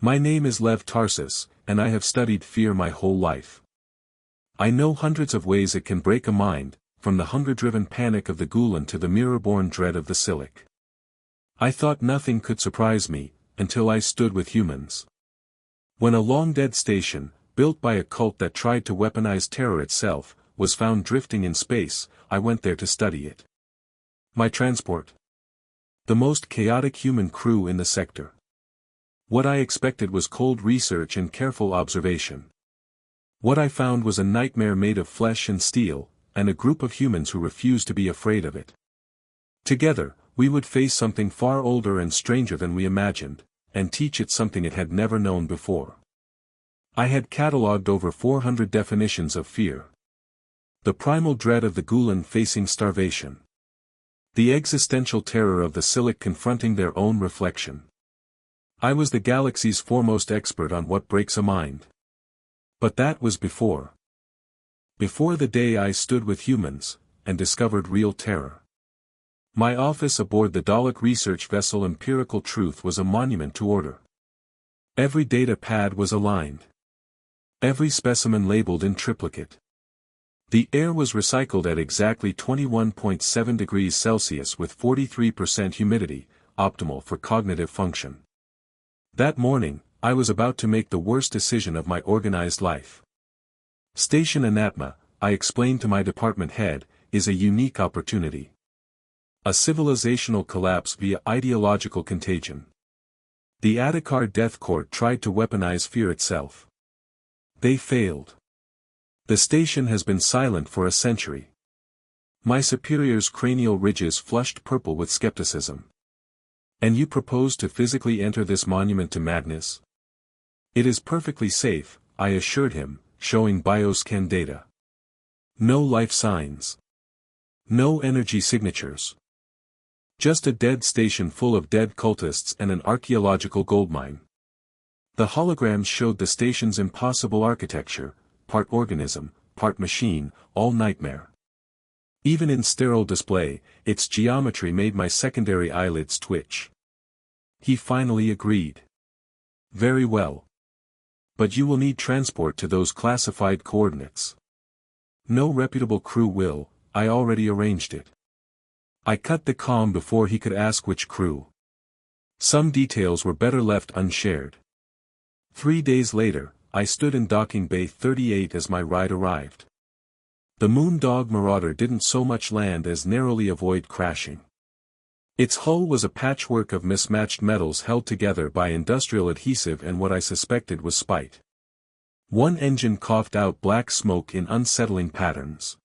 My name is Lev Tarsis, and I have studied fear my whole life. I know hundreds of ways it can break a mind, from the hunger-driven panic of the Gulen to the mirror-born dread of the Silic. I thought nothing could surprise me, until I stood with humans. When a long-dead station, built by a cult that tried to weaponize terror itself, was found drifting in space, I went there to study it. My transport. The most chaotic human crew in the sector. What I expected was cold research and careful observation. What I found was a nightmare made of flesh and steel, and a group of humans who refused to be afraid of it. Together, we would face something far older and stranger than we imagined, and teach it something it had never known before. I had catalogued over 400 definitions of fear. The primal dread of the Gulen facing starvation. The existential terror of the Silic confronting their own reflection. I was the galaxy's foremost expert on what breaks a mind. But that was before. Before the day I stood with humans, and discovered real terror. My office aboard the Dalek research vessel Empirical Truth was a monument to order. Every data pad was aligned. Every specimen labeled in triplicate. The air was recycled at exactly 21.7 degrees Celsius with 43% humidity, optimal for cognitive function. That morning, I was about to make the worst decision of my organized life. Station Anatma, I explained to my department head, is a unique opportunity. A civilizational collapse via ideological contagion. The Adhikar Death Court tried to weaponize fear itself. They failed. The station has been silent for a century. My superior's cranial ridges flushed purple with skepticism. And you propose to physically enter this monument to madness? It is perfectly safe, I assured him, showing bioscan data. No life signs. No energy signatures. Just a dead station full of dead cultists and an archaeological goldmine. The holograms showed the station's impossible architecture, part organism, part machine, all nightmare. Even in sterile display, its geometry made my secondary eyelids twitch. He finally agreed. Very well. But you will need transport to those classified coordinates. No reputable crew will, I already arranged it. I cut the comm before he could ask which crew. Some details were better left unshared. 3 days later, I stood in docking bay 38 as my ride arrived. The Moondog Marauder didn't so much land as narrowly avoid crashing. Its hull was a patchwork of mismatched metals held together by industrial adhesive and what I suspected was spite. One engine coughed out black smoke in unsettling patterns.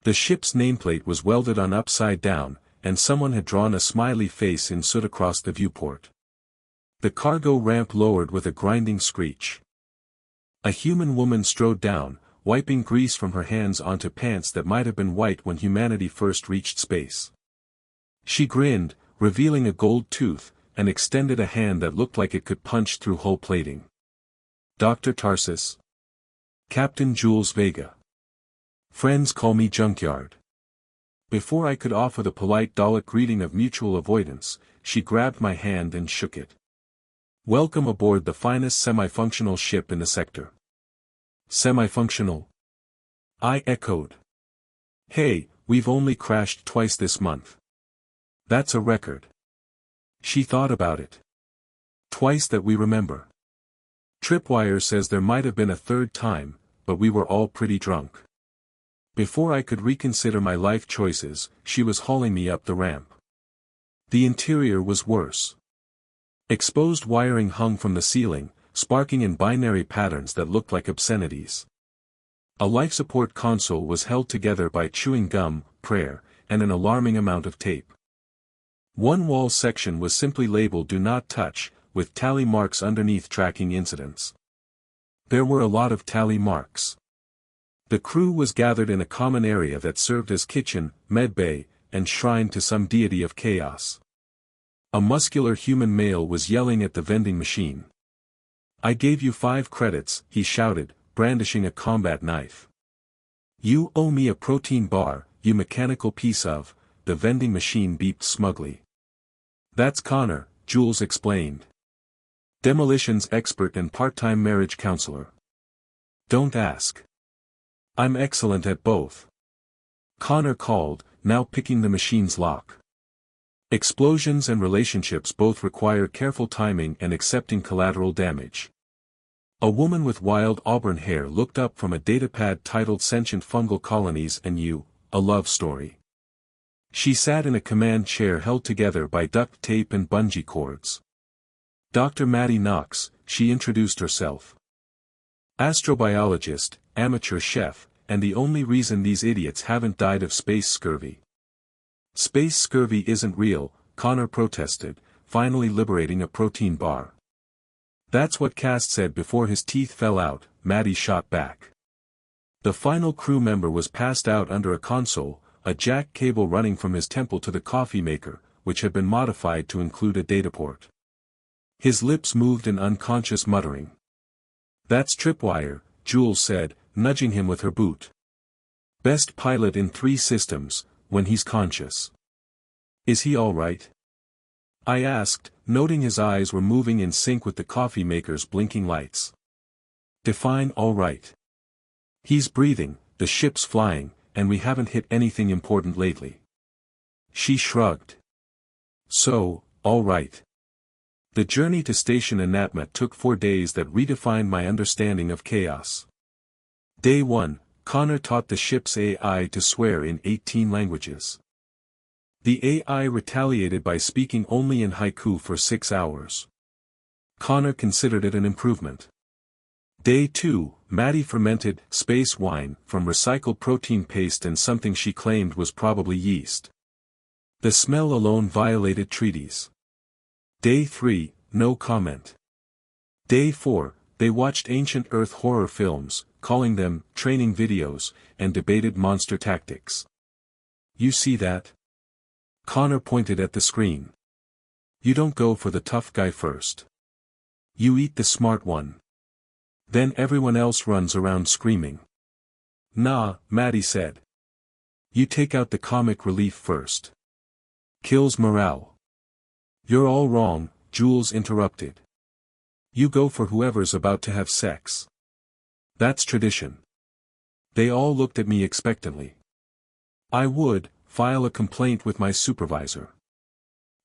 The ship's nameplate was welded on upside down, and someone had drawn a smiley face in soot across the viewport. The cargo ramp lowered with a grinding screech. A human woman strode down, wiping grease from her hands onto pants that might have been white when humanity first reached space. She grinned, revealing a gold tooth, and extended a hand that looked like it could punch through hull plating. Dr. Tarsis. Captain Jules Vega. Friends call me Junkyard. Before I could offer the polite Dalek greeting of mutual avoidance, she grabbed my hand and shook it. Welcome aboard the finest semi-functional ship in the sector. Semi-functional? I echoed. Hey, we've only crashed twice this month. That's a record. She thought about it. Twice that we remember. Tripwire says there might have been a third time, but we were all pretty drunk. Before I could reconsider my life choices, she was hauling me up the ramp. The interior was worse. Exposed wiring hung from the ceiling, sparking in binary patterns that looked like obscenities. A life support console was held together by chewing gum, prayer, and an alarming amount of tape. One wall section was simply labeled Do Not Touch, with tally marks underneath tracking incidents. There were a lot of tally marks. The crew was gathered in a common area that served as kitchen, medbay, and shrine to some deity of chaos. A muscular human male was yelling at the vending machine. I gave you 5 credits, he shouted, brandishing a combat knife. You owe me a protein bar, you mechanical piece of, the vending machine beeped smugly. That's Connor, Jules explained. Demolitions expert and part-time marriage counselor. Don't ask. I'm excellent at both. Connor called, now picking the machine's lock. Explosions and relationships both require careful timing and accepting collateral damage. A woman with wild auburn hair looked up from a datapad titled Sentient Fungal Colonies and You, a Love Story. She sat in a command chair held together by duct tape and bungee cords. Dr. Maddie Knox, she introduced herself. Astrobiologist, amateur chef, and the only reason these idiots haven't died of space scurvy. Space scurvy isn't real, Connor protested, finally liberating a protein bar. That's what Cast said before his teeth fell out, Maddie shot back. The final crew member was passed out under a console, a jack cable running from his temple to the coffee maker, which had been modified to include a dataport. His lips moved in unconscious muttering. That's tripwire, Jules said, nudging him with her boot. Best pilot in 3 systems, when he's conscious. Is he all right? I asked, noting his eyes were moving in sync with the coffee maker's blinking lights. Define all right. He's breathing, the ship's flying, and we haven't hit anything important lately. She shrugged. So, all right. The journey to Station Anatma took 4 days that redefined my understanding of chaos. Day 1, Connor taught the ship's AI to swear in 18 languages. The AI retaliated by speaking only in haiku for 6 hours. Connor considered it an improvement. Day 2, Maddie fermented space wine from recycled protein paste and something she claimed was probably yeast. The smell alone violated treaties. Day 3, no comment. Day 4, they watched ancient Earth horror films, calling them training videos, and debated monster tactics. You see that? Connor pointed at the screen. You don't go for the tough guy first. You eat the smart one. Then everyone else runs around screaming. Nah, Maddie said. You take out the comic relief first. Kills morale. You're all wrong, Jules interrupted. You go for whoever's about to have sex. That's tradition. They all looked at me expectantly. I would file a complaint with my supervisor.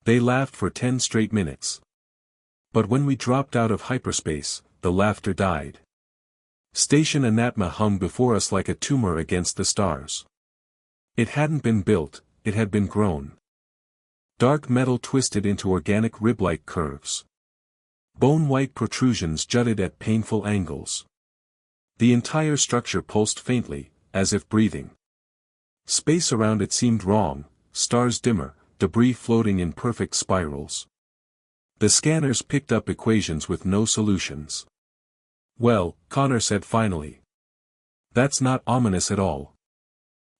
They laughed for 10 straight minutes. But when we dropped out of hyperspace, the laughter died. Station Anatma hung before us like a tumor against the stars. It hadn't been built, it had been grown. Dark metal twisted into organic rib-like curves. Bone-white protrusions jutted at painful angles. The entire structure pulsed faintly, as if breathing. Space around it seemed wrong, stars dimmer, debris floating in perfect spirals. The scanners picked up equations with no solutions. Well, Connor said finally. That's not ominous at all.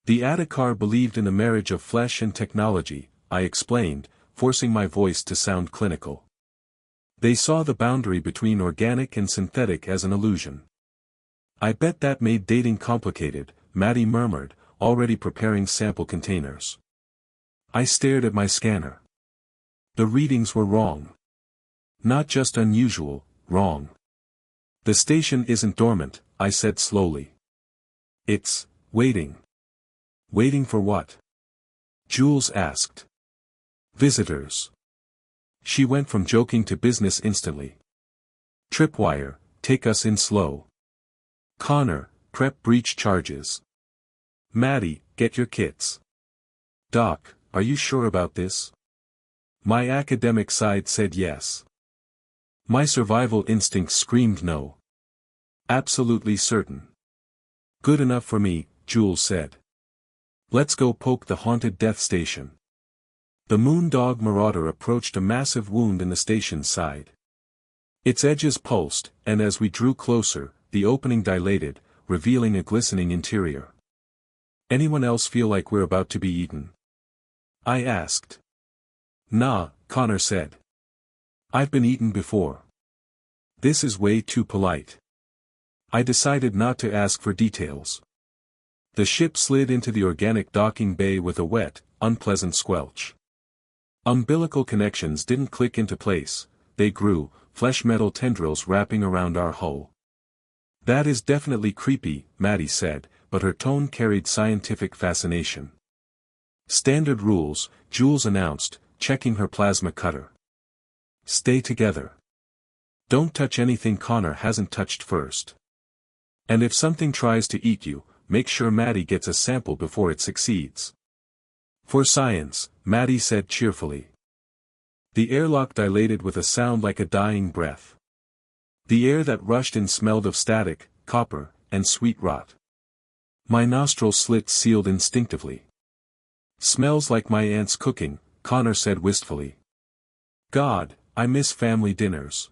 The Adhikar believed in a marriage of flesh and technology, I explained, forcing my voice to sound clinical. They saw the boundary between organic and synthetic as an illusion. I bet that made dating complicated, Maddie murmured, already preparing sample containers. I stared at my scanner. The readings were wrong. Not just unusual, wrong. The station isn't dormant, I said slowly. It's waiting. Waiting for what? Jules asked. Visitors. She went from joking to business instantly. Tripwire, take us in slow. Connor, prep breach charges. Maddie, get your kits. Doc, are you sure about this? My academic side said yes. My survival instincts screamed no. Absolutely certain. Good enough for me, Jules said. Let's go poke the haunted death station. The Moondog Marauder approached a massive wound in the station's side. Its edges pulsed, and as we drew closer, the opening dilated, revealing a glistening interior. Anyone else feel like we're about to be eaten? I asked. Nah, Connor said. I've been eaten before. This is way too polite. I decided not to ask for details. The ship slid into the organic docking bay with a wet, unpleasant squelch. Umbilical connections didn't click into place, they grew, flesh metal tendrils wrapping around our hull. That is definitely creepy, Maddie said, but her tone carried scientific fascination. Standard rules, Jules announced, checking her plasma cutter. Stay together. Don't touch anything Connor hasn't touched first. And if something tries to eat you, make sure Maddie gets a sample before it succeeds. For science, Maddie said cheerfully. The airlock dilated with a sound like a dying breath. The air that rushed in smelled of static, copper, and sweet rot. My nostrils slit sealed instinctively. Smells like my aunt's cooking, Connor said wistfully. God, I miss family dinners.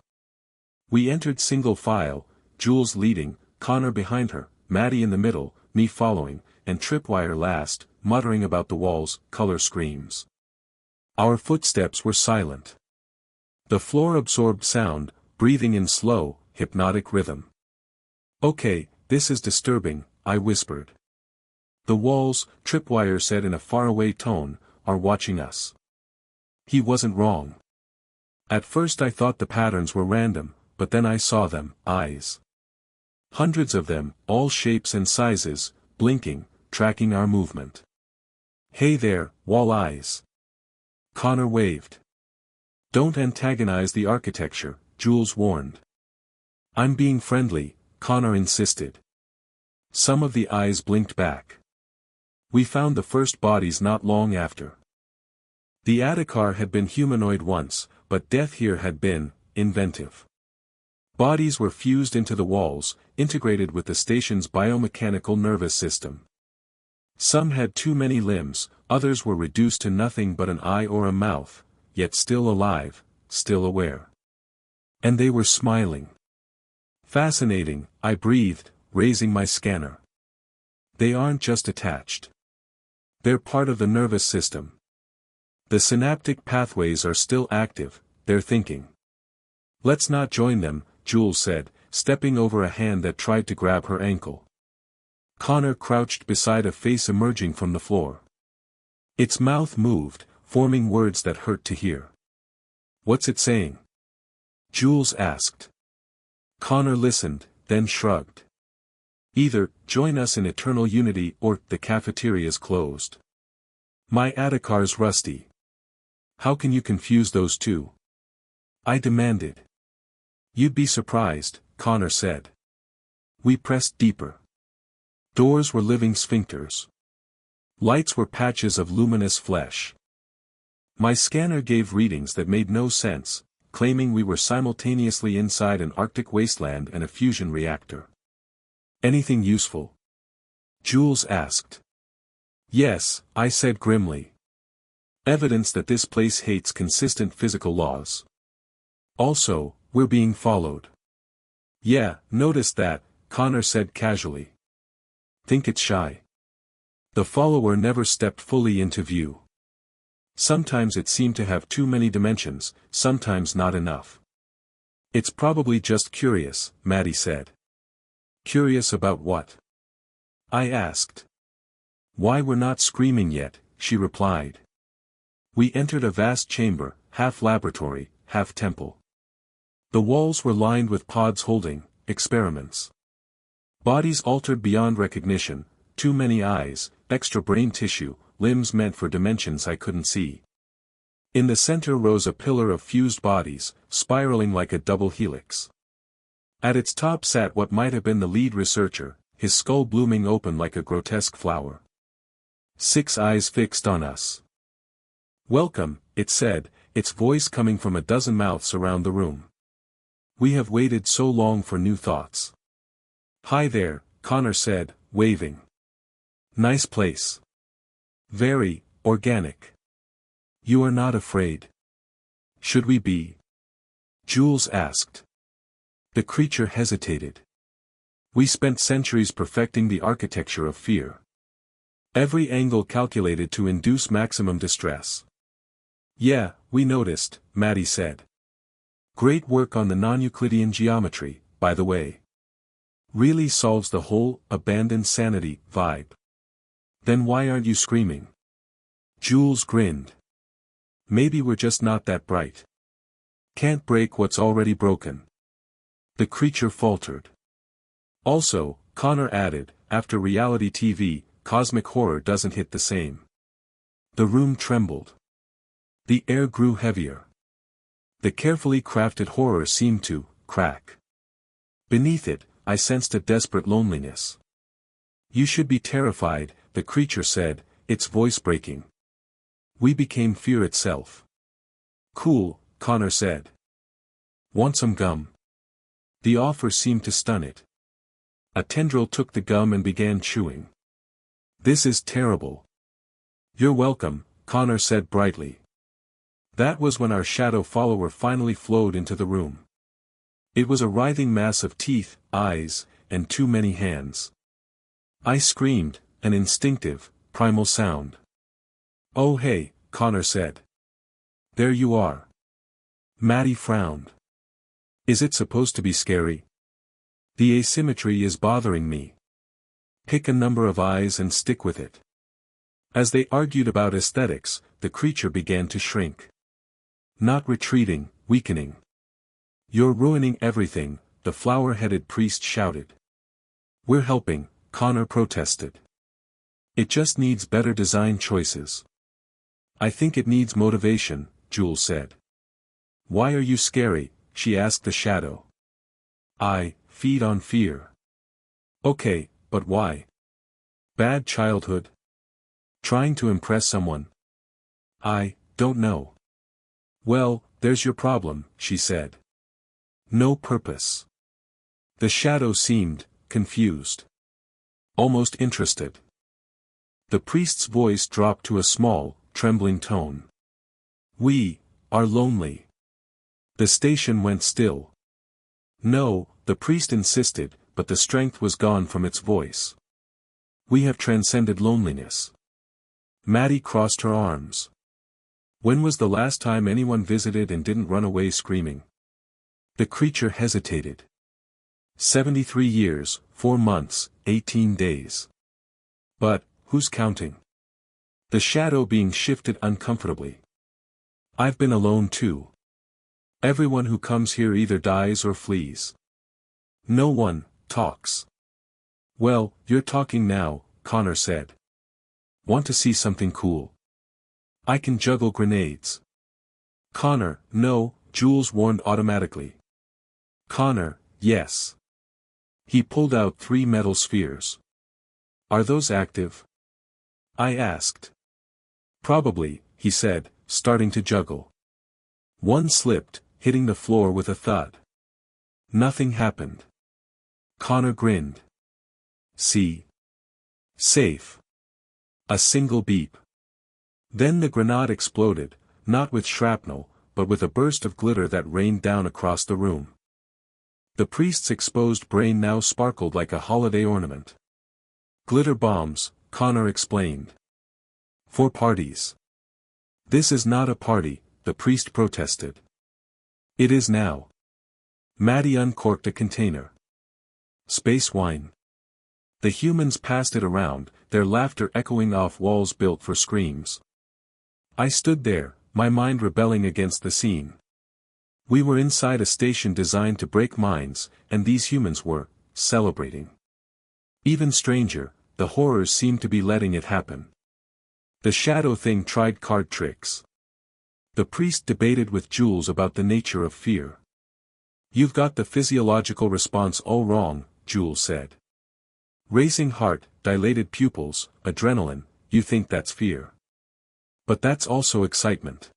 We entered single file, Jules leading, Connor behind her, Maddie in the middle, me following, and Tripwire last, muttering about the walls, color screams. Our footsteps were silent. The floor absorbed sound, breathing in slow, hypnotic rhythm. Okay, this is disturbing, I whispered. The walls, Tripwire said in a faraway tone, are watching us. He wasn't wrong. At first I thought the patterns were random, but then I saw them, eyes. Hundreds of them, all shapes and sizes, blinking, tracking our movement. Hey there, wall eyes. Connor waved. Don't antagonize the architecture, Jules warned. I'm being friendly, Connor insisted. Some of the eyes blinked back. We found the first bodies not long after. The Adhikar had been humanoid once, but death here had been inventive. Bodies were fused into the walls, integrated with the station's biomechanical nervous system. Some had too many limbs, others were reduced to nothing but an eye or a mouth, yet still alive, still aware. And they were smiling. Fascinating, I breathed, raising my scanner. They aren't just attached. They're part of the nervous system. The synaptic pathways are still active, they're thinking. Let's not join them, Jules said, stepping over a hand that tried to grab her ankle. Connor crouched beside a face emerging from the floor. Its mouth moved, forming words that hurt to hear. What's it saying? Jules asked. Connor listened, then shrugged. Either, join us in eternal unity or, the cafeteria's closed. My Adhikar's rusty. How can you confuse those two? I demanded. You'd be surprised, Connor said. We pressed deeper. Doors were living sphincters. Lights were patches of luminous flesh. My scanner gave readings that made no sense, claiming we were simultaneously inside an Arctic wasteland and a fusion reactor. Anything useful? Jules asked. Yes, I said grimly. Evidence that this place hates consistent physical laws. Also, we're being followed. Yeah, noticed that, Connor said casually. Think it's shy. The follower never stepped fully into view. Sometimes it seemed to have too many dimensions, sometimes not enough. It's probably just curious, Maddie said. Curious about what? I asked. Why we're not screaming yet, she replied. We entered a vast chamber, half laboratory, half temple. The walls were lined with pods holding experiments. Bodies altered beyond recognition, too many eyes, extra brain tissue, limbs meant for dimensions I couldn't see. In the center rose a pillar of fused bodies, spiraling like a double helix. At its top sat what might have been the lead researcher, his skull blooming open like a grotesque flower. 6 eyes fixed on us. Welcome, it said, its voice coming from a dozen mouths around the room. We have waited so long for new thoughts. Hi there, Connor said, waving. Nice place. Very organic. You are not afraid. Should we be? Jules asked. The creature hesitated. We spent centuries perfecting the architecture of fear. Every angle calculated to induce maximum distress. Yeah, we noticed, Maddie said. Great work on the non-Euclidean geometry, by the way. Really solves the whole abandoned sanity vibe. Then why aren't you screaming? Jules grinned. Maybe we're just not that bright. Can't break what's already broken. The creature faltered. Also, Connor added, after reality TV, cosmic horror doesn't hit the same. The room trembled. The air grew heavier. The carefully crafted horror seemed to crack. Beneath it, I sensed a desperate loneliness. You should be terrified, the creature said, its voice breaking. We became fear itself. Cool, Connor said. Want some gum? The offer seemed to stun it. A tendril took the gum and began chewing. This is terrible. You're welcome, Connor said brightly. That was when our shadow follower finally flowed into the room. It was a writhing mass of teeth, eyes, and too many hands. I screamed, an instinctive, primal sound. Oh hey, Connor said. There you are. Maddie frowned. Is it supposed to be scary? The asymmetry is bothering me. Pick a number of eyes and stick with it. As they argued about aesthetics, the creature began to shrink. Not retreating, weakening. You're ruining everything, the flower-headed priest shouted. We're helping, Connor protested. It just needs better design choices. I think it needs motivation, Jules said. Why are you scary? She asked the shadow. I feed on fear. Okay, but why? Bad childhood? Trying to impress someone? I don't know. Well, there's your problem, she said. No purpose. The shadow seemed confused. Almost interested. The priest's voice dropped to a small, trembling tone. We are lonely. The station went still. No, the priest insisted, but the strength was gone from its voice. We have transcended loneliness. Maddie crossed her arms. When was the last time anyone visited and didn't run away screaming? The creature hesitated. 73 years, 4 months, 18 days. But, who's counting? The shadow being shifted uncomfortably. I've been alone too. Everyone who comes here either dies or flees. No one talks. Well, you're talking now, Connor said. Want to see something cool? I can juggle grenades. Connor, no, Jules warned automatically. Connor, yes. He pulled out 3 metal spheres. Are those active? I asked. Probably, he said, starting to juggle. One slipped, hitting the floor with a thud. Nothing happened. Connor grinned. See? Safe. A single beep. Then the grenade exploded, not with shrapnel, but with a burst of glitter that rained down across the room. The priest's exposed brain now sparkled like a holiday ornament. Glitter bombs, Connor explained. For parties. This is not a party, the priest protested. It is now. Maddie uncorked a container. Space wine. The humans passed it around, their laughter echoing off walls built for screams. I stood there, my mind rebelling against the scene. We were inside a station designed to break minds, and these humans were celebrating. Even stranger, the horrors seemed to be letting it happen. The shadow thing tried card tricks. The priest debated with Jules about the nature of fear. You've got the physiological response all wrong, Jules said. Racing heart, dilated pupils, adrenaline, you think that's fear. But that's also excitement.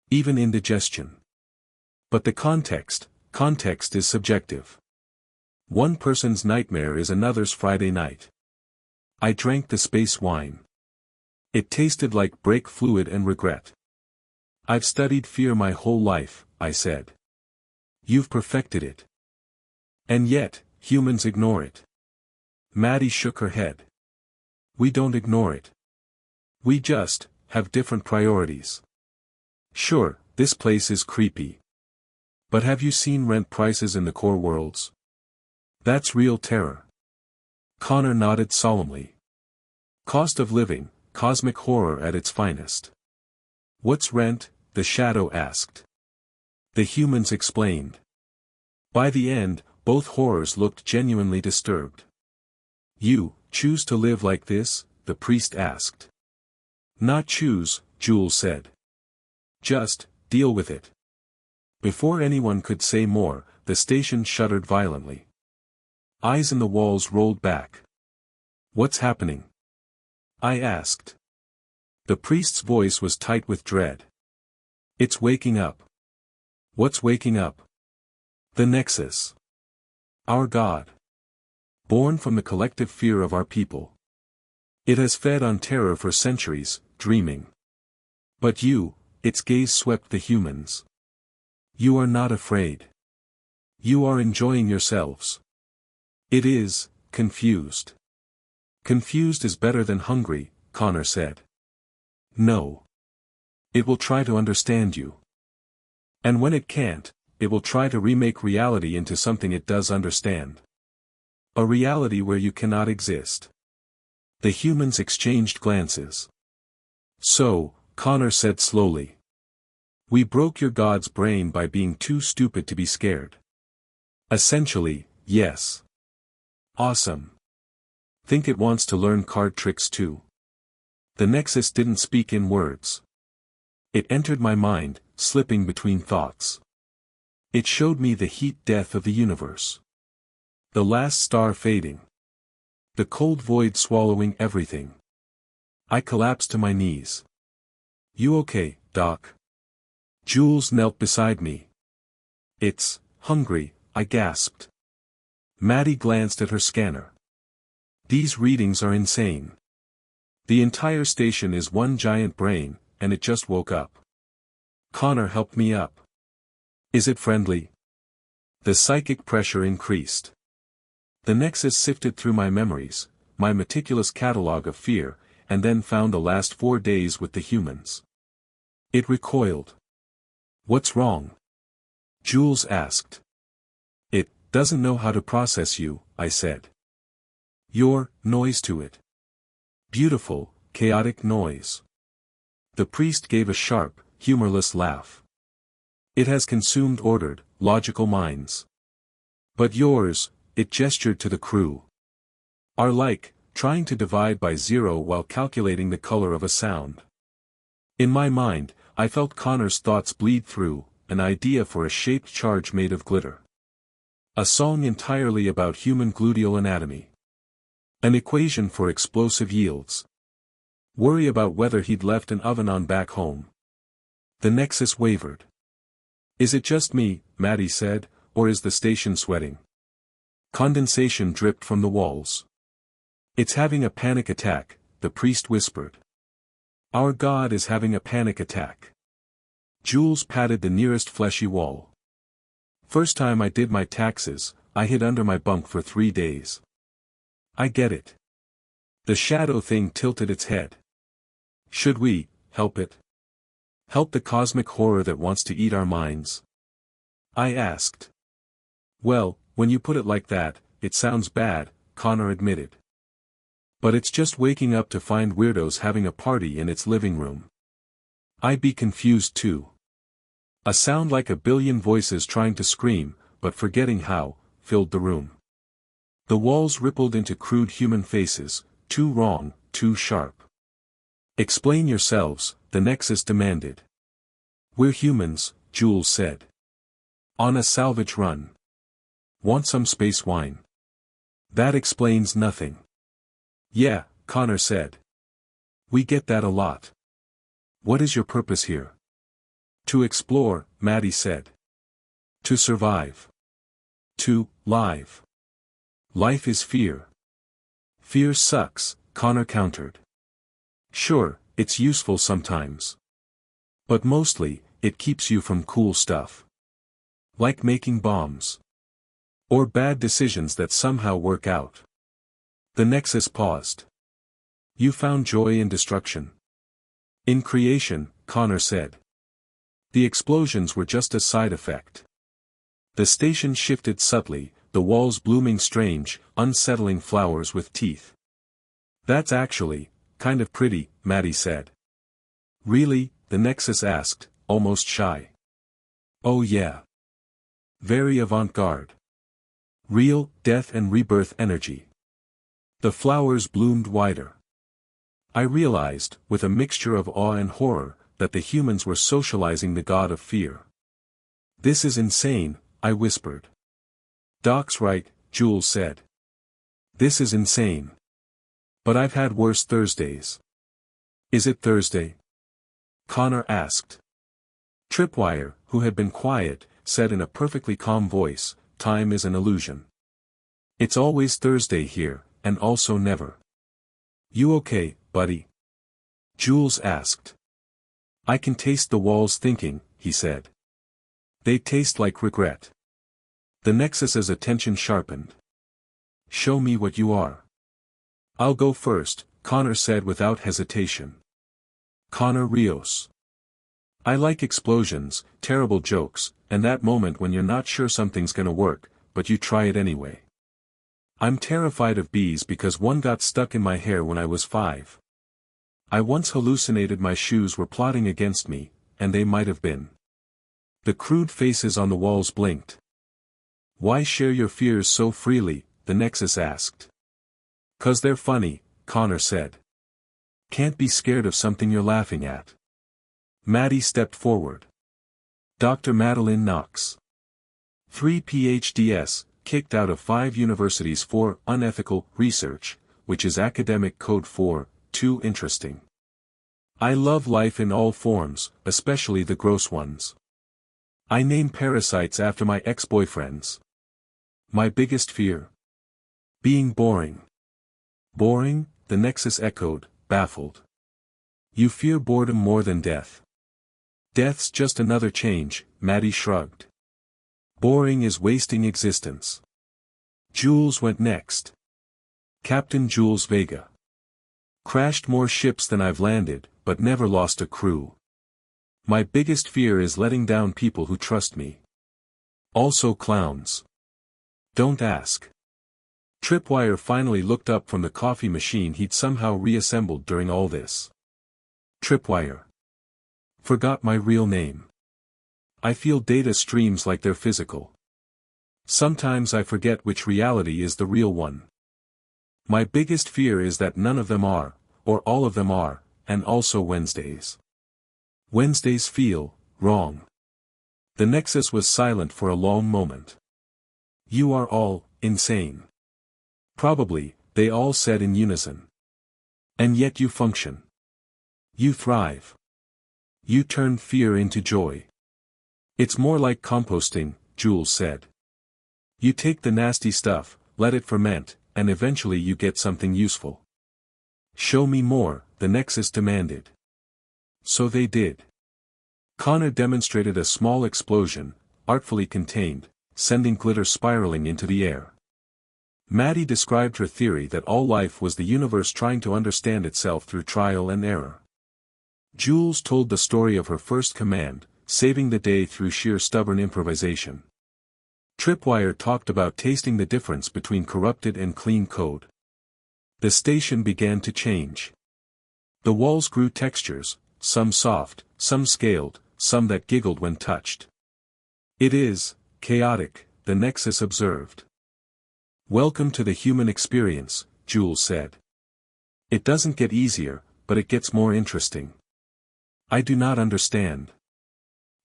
Even indigestion. But the context is subjective. One person's nightmare is another's Friday night. I drank the space wine. It tasted like brake fluid and regret. I've studied fear my whole life, I said. You've perfected it. And yet, humans ignore it. Maddie shook her head. We don't ignore it. We just have different priorities. Sure, this place is creepy. But have you seen rent prices in the core worlds? That's real terror. Connor nodded solemnly. Cost of living, cosmic horror at its finest. What's rent? The shadow asked. The humans explained. By the end, both horrors looked genuinely disturbed. You choose to live like this? The priest asked. Not choose, Jules said. Just deal with it. Before anyone could say more, the station shuddered violently. Eyes in the walls rolled back. What's happening? I asked. The priest's voice was tight with dread. It's waking up. What's waking up? The Nexus. Our God. Born from the collective fear of our people. It has fed on terror for centuries, dreaming. But you, its gaze swept the humans. You are not afraid. You are enjoying yourselves. It is, confused. Confused is better than hungry, Connor said. No. It will try to understand you. And when it can't, it will try to remake reality into something it does understand. A reality where you cannot exist. The humans exchanged glances. So, Connor said slowly. We broke your God's brain by being too stupid to be scared. Essentially, yes. Awesome. Think it wants to learn card tricks too. The Nexus didn't speak in words. It entered my mind, slipping between thoughts. It showed me the heat death of the universe. The last star fading. The cold void swallowing everything. I collapsed to my knees. You okay, Doc? Jules knelt beside me. It's hungry, I gasped. Maddie glanced at her scanner. These readings are insane. The entire station is one giant brain, and it just woke up. Connor helped me up. Is it friendly? The psychic pressure increased. The Nexus sifted through my memories, my meticulous catalog of fear, and then found the last 4 days with the humans. It recoiled. What's wrong? Jules asked. It doesn't know how to process you, I said. Your noise to it. Beautiful, chaotic noise. The priest gave a sharp, humorless laugh. It has consumed ordered, logical minds. But yours, it gestured to the crew. Are like, trying to divide by 0 while calculating the color of a sound. In my mind, I felt Connor's thoughts bleed through, an idea for a shaped charge made of glitter. A song entirely about human gluteal anatomy. An equation for explosive yields. Worry about whether he'd left an oven on back home. The Nexus wavered. Is it just me, Maddie said, or is the station sweating? Condensation dripped from the walls. It's having a panic attack, the priest whispered. Our God is having a panic attack. Jules patted the nearest fleshy wall. First time I did my taxes, I hid under my bunk for 3 days. I get it. The shadow thing tilted its head. Should we help it? Help the cosmic horror that wants to eat our minds? I asked. Well, when you put it like that, it sounds bad, Connor admitted. But it's just waking up to find weirdos having a party in its living room. I'd be confused too. A sound like a billion voices trying to scream, but forgetting how, filled the room. The walls rippled into crude human faces, too wrong, too sharp. Explain yourselves, the Nexus demanded. We're humans, Jules said. On a salvage run. Want some space wine? That explains nothing. Yeah, Connor said. We get that a lot. What is your purpose here? To explore, Maddie said. To survive. To live. Life is fear. Fear sucks, Connor countered. Sure, it's useful sometimes. But mostly, it keeps you from cool stuff. Like making bombs. Or bad decisions that somehow work out. The Nexus paused. You found joy in destruction. In creation, Connor said. The explosions were just a side effect. The station shifted subtly, the walls blooming strange, unsettling flowers with teeth. That's actually, kind of pretty, Maddie said. Really? The Nexus asked, almost shy. Oh yeah. Very avant-garde. Real, death and rebirth energy. The flowers bloomed wider. I realized, with a mixture of awe and horror, that the humans were socializing the god of fear. This is insane, I whispered. Doc's right, Jules said. This is insane. But I've had worse Thursdays. Is it Thursday? Connor asked. Tripwire, who had been quiet, said in a perfectly calm voice, time is an illusion. It's always Thursday here, and also never. You okay, buddy? Jules asked. I can taste the walls thinking, he said. They taste like regret. The Nexus's attention sharpened. Show me what you are. I'll go first, Connor said without hesitation. Connor Rios. I like explosions, terrible jokes, and that moment when you're not sure something's gonna work, but you try it anyway. I'm terrified of bees because one got stuck in my hair when I was 5. I once hallucinated my shoes were plotting against me, and they might have been. The crude faces on the walls blinked. Why share your fears so freely? The Nexus asked. 'Cause they're funny, Connor said. Can't be scared of something you're laughing at. Maddie stepped forward. Dr. Madeline Knox. 3 PhDs, kicked out of 5 universities for unethical research, which is academic code for too interesting. I love life in all forms, especially the gross ones. I name parasites after my ex-boyfriends. My biggest fear? Being boring. Boring? The Nexus echoed, baffled. You fear boredom more than death. Death's just another change, Maddie shrugged. Boring is wasting existence. Jules went next. Captain Jules Vega. Crashed more ships than I've landed, but never lost a crew. My biggest fear is letting down people who trust me. Also clowns. Don't ask. Tripwire finally looked up from the coffee machine he'd somehow reassembled during all this. Tripwire. Forgot my real name. I feel data streams like they're physical. Sometimes I forget which reality is the real one. My biggest fear is that none of them are, or all of them are, and also Wednesdays. Wednesdays feel wrong. The Nexus was silent for a long moment. You are all insane. Probably, they all said in unison. And yet you function. You thrive. You turn fear into joy. It's more like composting, Jules said. You take the nasty stuff, let it ferment, and eventually you get something useful. Show me more, the Nexus demanded. So they did. Connor demonstrated a small explosion, artfully contained, sending glitter spiraling into the air. Maddie described her theory that all life was the universe trying to understand itself through trial and error. Jules told the story of her first command, saving the day through sheer stubborn improvisation. Tripwire talked about tasting the difference between corrupted and clean code. The station began to change. The walls grew textures, some soft, some scaled, some that giggled when touched. It is chaotic, the Nexus observed. Welcome to the human experience, Jules said. It doesn't get easier, but it gets more interesting. I do not understand.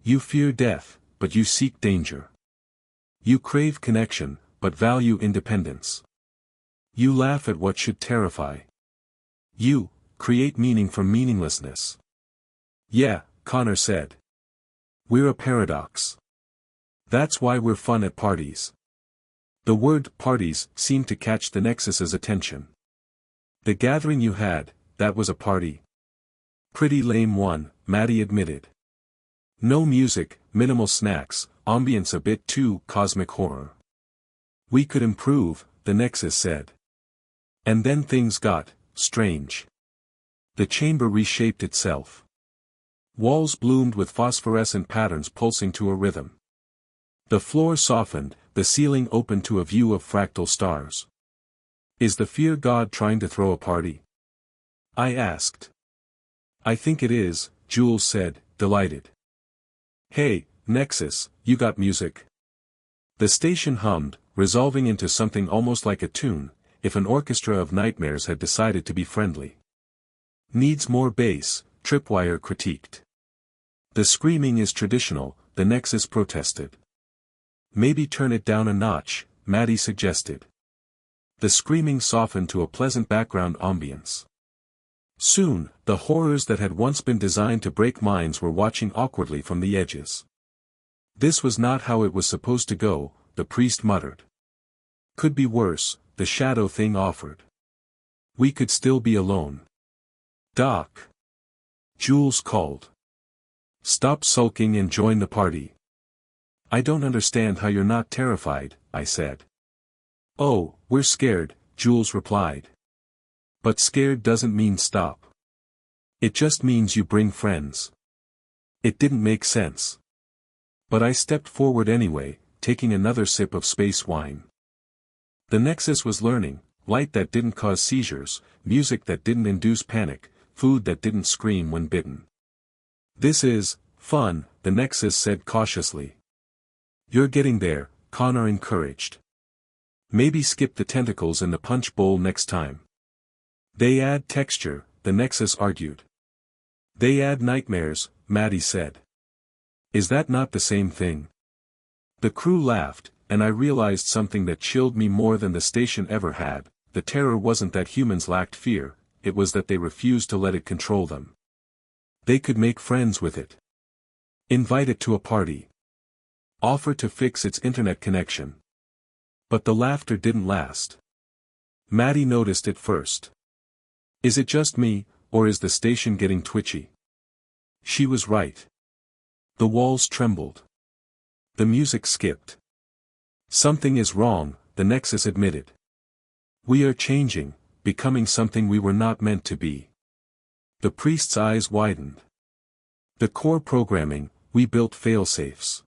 You fear death, but you seek danger. You crave connection, but value independence. You laugh at what should terrify. You create meaning from meaninglessness. Yeah, Connor said. We're a paradox. That's why we're fun at parties. The word parties seemed to catch the Nexus's attention. The gathering you had, that was a party. Pretty lame one, Maddie admitted. No music, minimal snacks, ambience a bit too cosmic horror. We could improve, the Nexus said. And then things got strange. The chamber reshaped itself. Walls bloomed with phosphorescent patterns pulsing to a rhythm. The floor softened, the ceiling opened to a view of fractal stars. Is the fear god trying to throw a party? I asked. I think it is, Jules said, delighted. Hey, Nexus, you got music? The station hummed, resolving into something almost like a tune, if an orchestra of nightmares had decided to be friendly. Needs more bass, Tripwire critiqued. The screaming is traditional, the Nexus protested. Maybe turn it down a notch, Maddie suggested. The screaming softened to a pleasant background ambience. Soon, the horrors that had once been designed to break minds were watching awkwardly from the edges. This was not how it was supposed to go, the priest muttered. Could be worse, the shadow thing offered. We could still be alone. Doc. Jules called. Stop sulking and join the party. I don't understand how you're not terrified, I said. Oh, we're scared, Jules replied. But scared doesn't mean stop. It just means you bring friends. It didn't make sense. But I stepped forward anyway, taking another sip of space wine. The Nexus was learning, light that didn't cause seizures, music that didn't induce panic, food that didn't scream when bitten. This is fun, the Nexus said cautiously. You're getting there, Connor encouraged. Maybe skip the tentacles in the punch bowl next time. They add texture, the Nexus argued. They add nightmares, Maddie said. Is that not the same thing? The crew laughed, and I realized something that chilled me more than the station ever had. The terror wasn't that humans lacked fear, it was that they refused to let it control them. They could make friends with it. Invite it to a party. Offer to fix its internet connection. But the laughter didn't last. Maddie noticed it first. Is it just me, or is the station getting twitchy? She was right. The walls trembled. The music skipped. Something is wrong, the Nexus admitted. We are changing, becoming something we were not meant to be. The priest's eyes widened. The core programming, we built failsafes.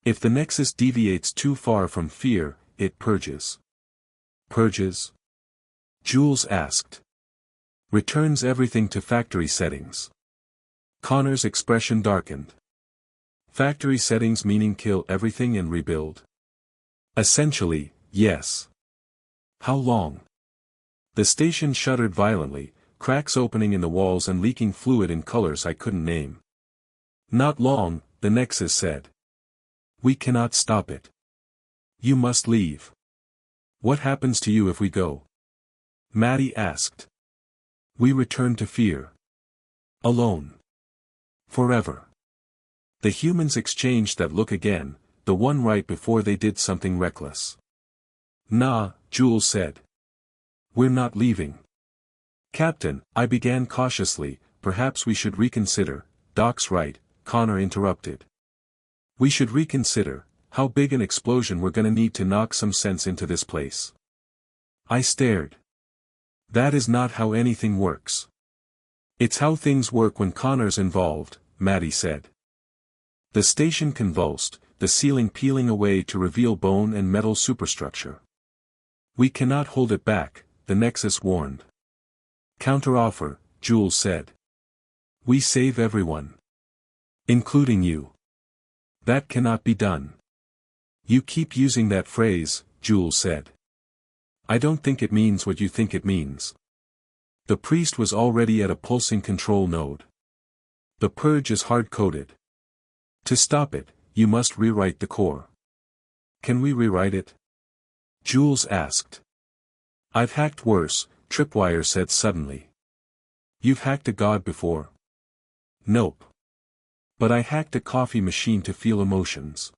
If the Nexus deviates too far from fear, it purges. Purges? Jules asked. Returns everything to factory settings. Connor's expression darkened. Factory settings meaning kill everything and rebuild? Essentially, yes. How long? The station shuddered violently, cracks opening in the walls and leaking fluid in colors I couldn't name. Not long, the Nexus said. We cannot stop it. You must leave. What happens to you if we go? Maddie asked. We return to fear. Alone. Forever. The humans exchanged that look again, the one right before they did something reckless. Nah, Jules said. We're not leaving. Captain, I began cautiously, perhaps we should reconsider. Doc's right, Connor interrupted. We should reconsider, how big an explosion we're gonna need to knock some sense into this place. I stared. That is not how anything works. It's how things work when Connor's involved, Maddie said. The station convulsed, the ceiling peeling away to reveal bone and metal superstructure. We cannot hold it back, the Nexus warned. Counteroffer, Jules said. We save everyone. Including you. That cannot be done. You keep using that phrase, Jules said. I don't think it means what you think it means. The priest was already at a pulsing control node. The purge is hard-coded. To stop it, you must rewrite the core. Can we rewrite it? Jules asked. I've hacked worse, Tripwire said suddenly. You've hacked a god before? Nope. But I hacked a coffee machine to feel emotions.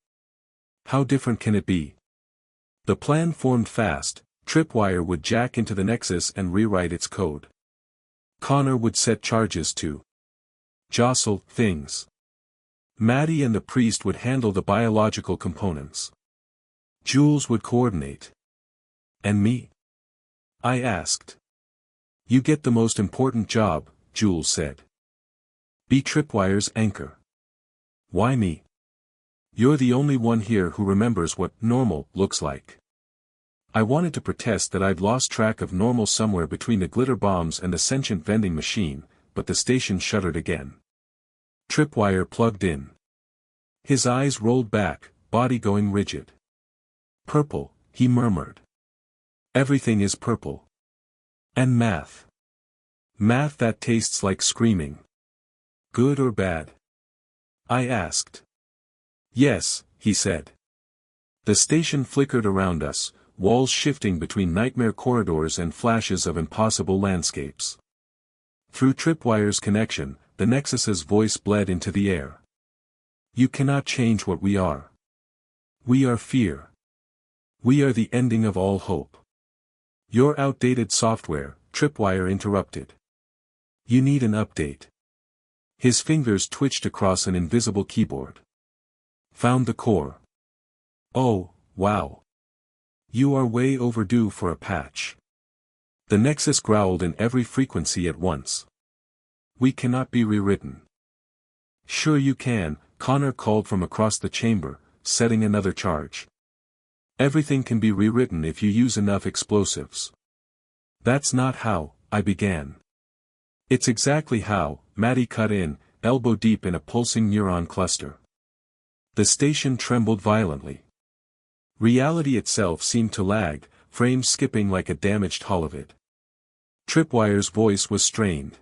How different can it be? The plan formed fast. Tripwire would jack into the Nexus and rewrite its code. Connor would set charges to jostle things. Maddie and the priest would handle the biological components. Jules would coordinate. And me? I asked. You get the most important job, Jules said. Be Tripwire's anchor. Why me? You're the only one here who remembers what normal looks like. I wanted to protest that I'd lost track of normal somewhere between the glitter bombs and the sentient vending machine, but the station shuddered again. Tripwire plugged in. His eyes rolled back, body going rigid. Purple, he murmured. Everything is purple. And math. Math that tastes like screaming. Good or bad? I asked. Yes, he said. The station flickered around us, walls shifting between nightmare corridors and flashes of impossible landscapes. Through tripwires connection, the Nexus's voice bled into the air. You cannot change what we are. We are fear. We are the ending of all hope. Your outdated software, Tripwire interrupted. You need an update. His fingers twitched across an invisible keyboard. Found the core. Oh, wow. You are way overdue for a patch. The Nexus growled in every frequency at once. We cannot be rewritten. Sure you can, Connor called from across the chamber, setting another charge. Everything can be rewritten if you use enough explosives. That's not how, I began. It's exactly how, Maddie cut in, elbow deep in a pulsing neuron cluster. The station trembled violently. Reality itself seemed to lag, frames skipping like a damaged holovid. Tripwire's voice was strained.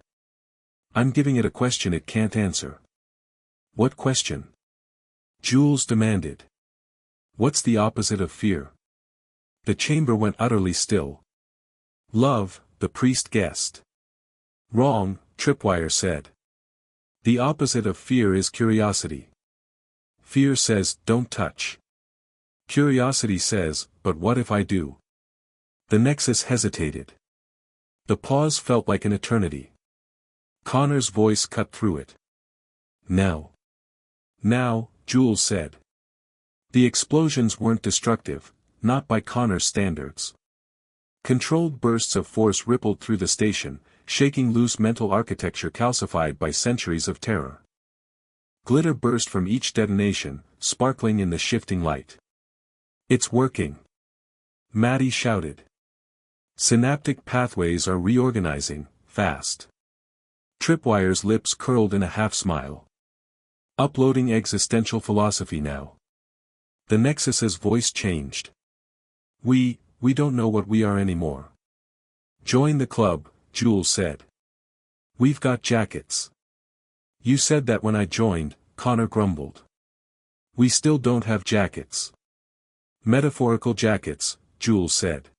I'm giving it a question it can't answer. What question? Jules demanded. What's the opposite of fear? The chamber went utterly still. Love, the priest guessed. Wrong, Tripwire said. The opposite of fear is curiosity. Fear says, don't touch. Curiosity says, but what if I do? The Nexus hesitated. The pause felt like an eternity. Connor's voice cut through it. Now. Now, Jules said. The explosions weren't destructive, not by Connor's standards. Controlled bursts of force rippled through the station, shaking loose mental architecture calcified by centuries of terror. Glitter burst from each detonation, sparkling in the shifting light. It's working. Maddie shouted. Synaptic pathways are reorganizing, fast. Tripwire's lips curled in a half-smile. Uploading existential philosophy now. The Nexus's voice changed. We don't know what we are anymore. Join the club, Jules said. We've got jackets. You said that when I joined, Connor grumbled. We still don't have jackets. Metaphorical jackets, Jules said.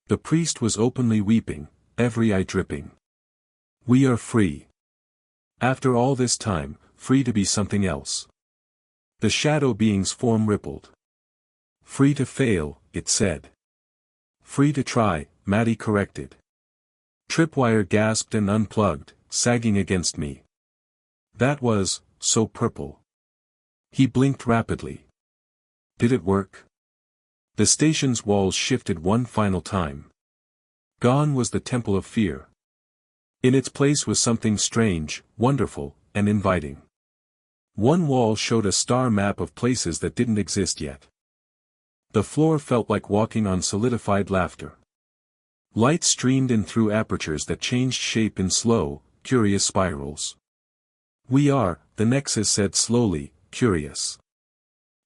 The priest was openly weeping, every eye dripping. We are free. After all this time, free to be something else. The shadow being's form rippled. Free to fail, it said. Free to try, Maddie corrected. Tripwire gasped and unplugged, sagging against me. That was, so purple. He blinked rapidly. Did it work? The station's walls shifted one final time. Gone was the temple of fear. In its place was something strange, wonderful, and inviting. One wall showed a star map of places that didn't exist yet. The floor felt like walking on solidified laughter. Light streamed in through apertures that changed shape in slow, curious spirals. We are, the Nexus said slowly, curious.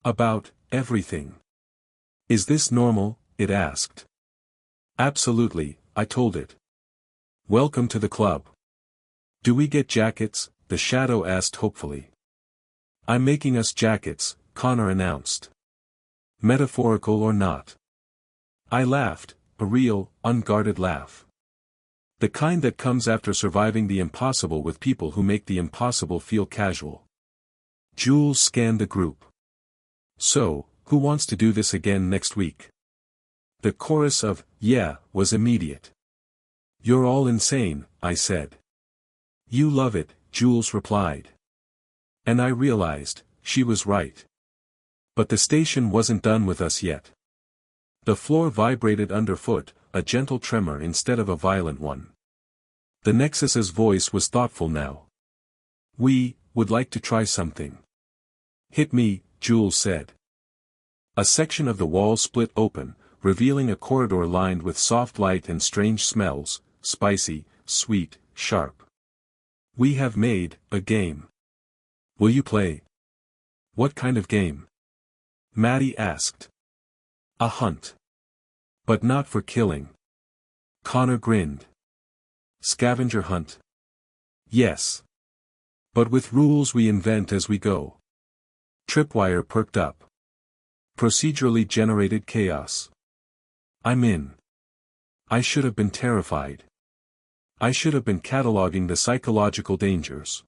About everything. Is this normal? It asked. Absolutely, I told it. Welcome to the club. Do we get jackets? The shadow asked hopefully. I'm making us jackets, Connor announced. Metaphorical or not. I laughed, a real, unguarded laugh. The kind that comes after surviving the impossible with people who make the impossible feel casual. Jules scanned the group. So, who wants to do this again next week? The chorus of, yeah, was immediate. You're all insane, I said. You love it, Jules replied. And I realized, she was right. But the station wasn't done with us yet. The floor vibrated underfoot, a gentle tremor instead of a violent one. The Nexus's voice was thoughtful now. We would like to try something. Hit me, Jules said. A section of the wall split open, revealing a corridor lined with soft light and strange smells, spicy, sweet, sharp. We have made a game. Will you play? What kind of game? Maddie asked. A hunt. But not for killing. Connor grinned. Scavenger hunt. Yes. But with rules we invent as we go. Tripwire perked up. Procedurally generated chaos. I'm in. I should have been terrified. I should have been cataloging the psychological dangers.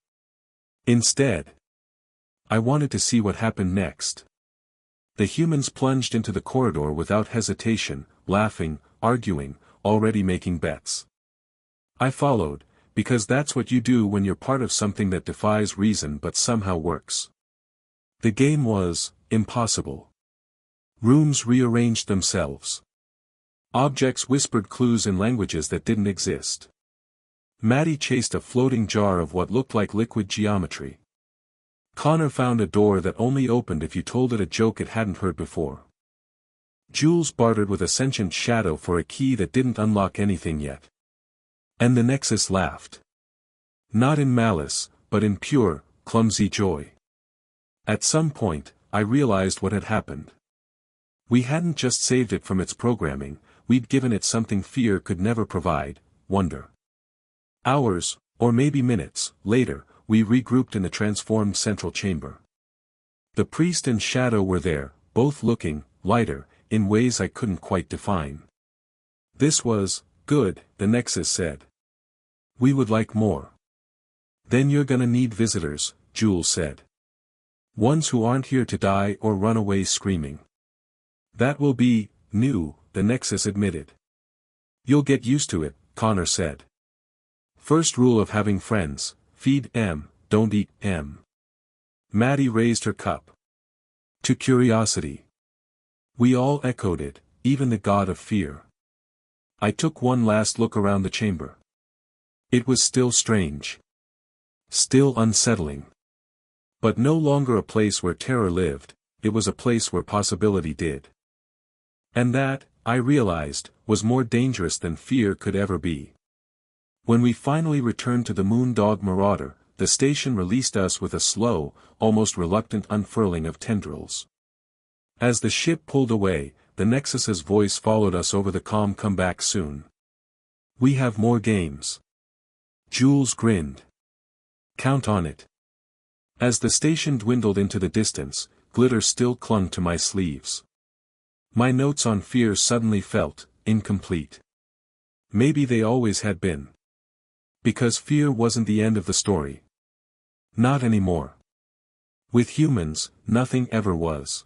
Instead, I wanted to see what happened next. The humans plunged into the corridor without hesitation, laughing, arguing, already making bets. I followed, because that's what you do when you're part of something that defies reason but somehow works. The game was impossible. Rooms rearranged themselves. Objects whispered clues in languages that didn't exist. Maddie chased a floating jar of what looked like liquid geometry. Connor found a door that only opened if you told it a joke it hadn't heard before. Jules bartered with a sentient shadow for a key that didn't unlock anything yet. And the Nexus laughed. Not in malice, but in pure, clumsy joy. At some point, I realized what had happened. We hadn't just saved it from its programming, we'd given it something fear could never provide, wonder. Hours, or maybe minutes, later, we regrouped in the transformed central chamber. The priest and Shadow were there, both looking lighter, in ways I couldn't quite define. This was good, the Nexus said. We would like more. Then you're gonna need visitors, Jules said. Ones who aren't here to die or run away screaming. That will be new, the Nexus admitted. You'll get used to it, Connor said. First rule of having friends, feed M, don't eat M. Maddie raised her cup. To curiosity. We all echoed it, even the god of fear. I took one last look around the chamber. It was still strange. Still unsettling. But no longer a place where terror lived, it was a place where possibility did. And that, I realized, was more dangerous than fear could ever be. When we finally returned to the Moondog Marauder, the station released us with a slow, almost reluctant unfurling of tendrils. As the ship pulled away, the Nexus's voice followed us over the calm "come back soon. We have more games." Jules grinned. Count on it. As the station dwindled into the distance, glitter still clung to my sleeves. My notes on fear suddenly felt incomplete. Maybe they always had been. Because fear wasn't the end of the story. Not anymore. With humans, nothing ever was.